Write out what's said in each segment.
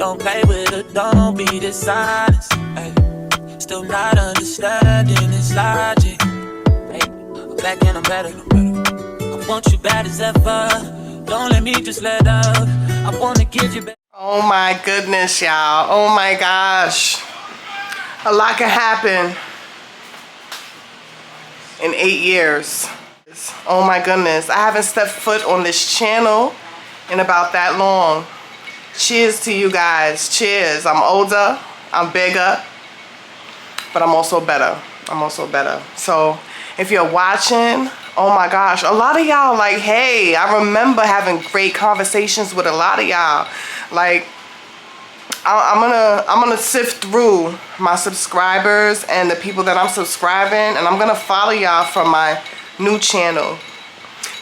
Don't play with it, don't be dishonest. Ay, still not understanding this logic. Ay, I'm back and I'm better. I want you bad as ever. Don't let me just let up. I wanna give you back. Oh my goodness, y'all. Oh my gosh. A lot can happen in 8 years. Oh my goodness. I haven't stepped foot on this channel in about that long. Cheers to you guys. Cheers. I'm older. I'm bigger. But I'm also better. I'm also better. So if you're watching, oh my gosh, a lot of y'all like, hey, I remember having great conversations with a lot of y'all. Like, I'm gonna sift through my subscribers and the people that I'm subscribing, and I'm gonna follow y'all from my new channel,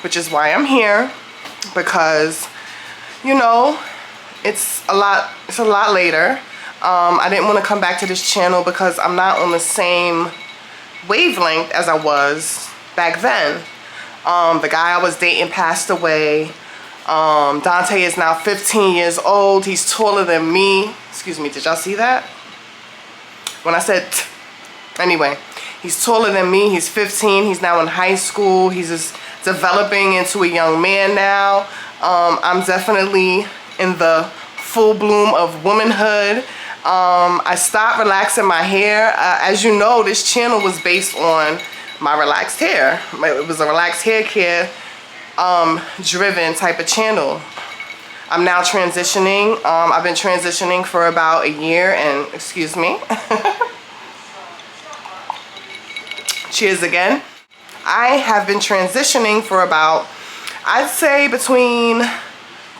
which is why I'm here, because, you know, it's a lot later. I didn't want to come back to this channel because I'm not on the same wavelength as I was back then. The guy I was dating passed away. Dante is now 15 years old. He's taller than me. Excuse me, did y'all see that? When I said anyway, he's taller than me. He's 15. He's now in high school. He's just developing into a young man now. I'm definitely in the full bloom of womanhood. I stopped relaxing my hair. As you know, this channel was based on my relaxed hair. It was a relaxed hair care driven type of channel. I'm now transitioning. I've been transitioning for about a year, and excuse me. Cheers again. I have been transitioning for about, I'd say, between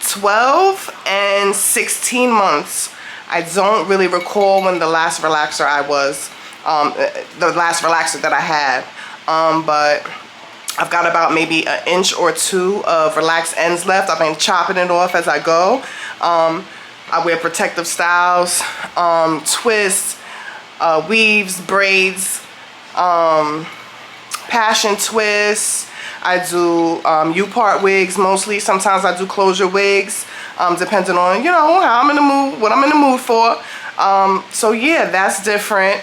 12 and 16 months. I don't really recall when the last relaxer I was, the last relaxer that I had, but I've got about maybe an inch or two of relaxed ends left. I've been chopping it off as I go. I wear protective styles, twists, weaves, braids, passion twists. I do U-part wigs mostly. Sometimes I do closure wigs, depending on, you know, how I'm in the mood, what I'm in the mood for. So yeah, that's different.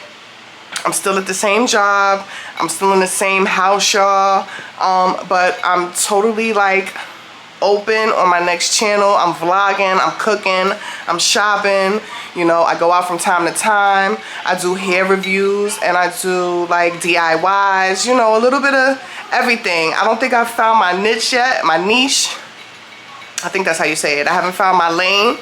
I'm still at the same job. I'm still in the same house, y'all. But I'm totally like open on my next channel. I'm vlogging, I'm cooking, I'm shopping. You know, I go out from time to time. I do hair reviews and I do like DIYs, you know, a little bit of everything. I don't think I've found my niche yet, my niche. I think that's how you say it. I haven't found my lane.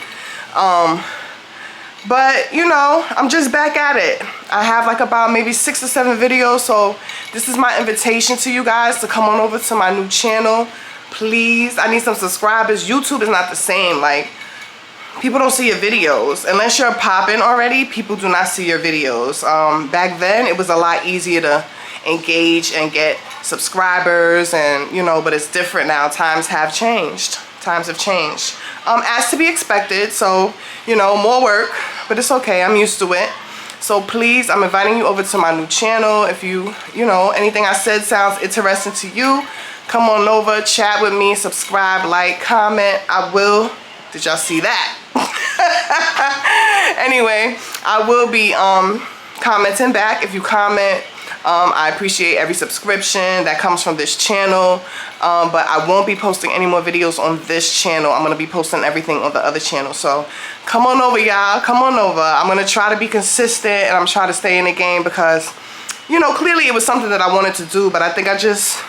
But, you know, I'm just back at it. I have like about maybe 6 or 7 videos. So this is my invitation to you guys to come on over to my new channel. Please, I need some subscribers. YouTube is not the same. Like, people don't see your videos. Unless you're popping already, people do not see your videos. Back then, it was a lot easier to engage and get subscribers, and, you know, but it's different now. Times have changed. Times have changed. As to be expected, so, you know, more work, but it's okay. I'm used to it. So please, I'm inviting you over to my new channel. If you know, anything I said sounds interesting to you, come on over, chat with me, subscribe, like, comment. I will. Did y'all see that? Anyway, I will be commenting back. If you comment, I appreciate every subscription that comes from this channel. But I won't be posting any more videos on this channel. I'm going to be posting everything on the other channel. So come on over, y'all. Come on over. I'm going to try to be consistent, and I'm trying to stay in the game because, you know, clearly it was something that I wanted to do, but I think I just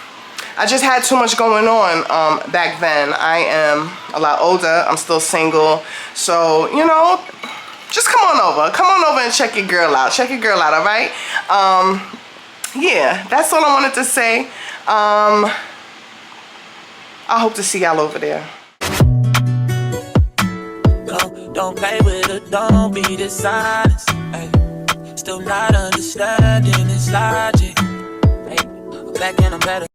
had too much going on back then. I am a lot older. I'm still single. So, you know, just come on over. Come on over and check your girl out. Check your girl out, all right? Yeah, that's all I wanted to say. I hope to see y'all over there. Don't play with it, don't be dishonest. Ay, still not understanding this logic. Ay, I'm back and I'm better.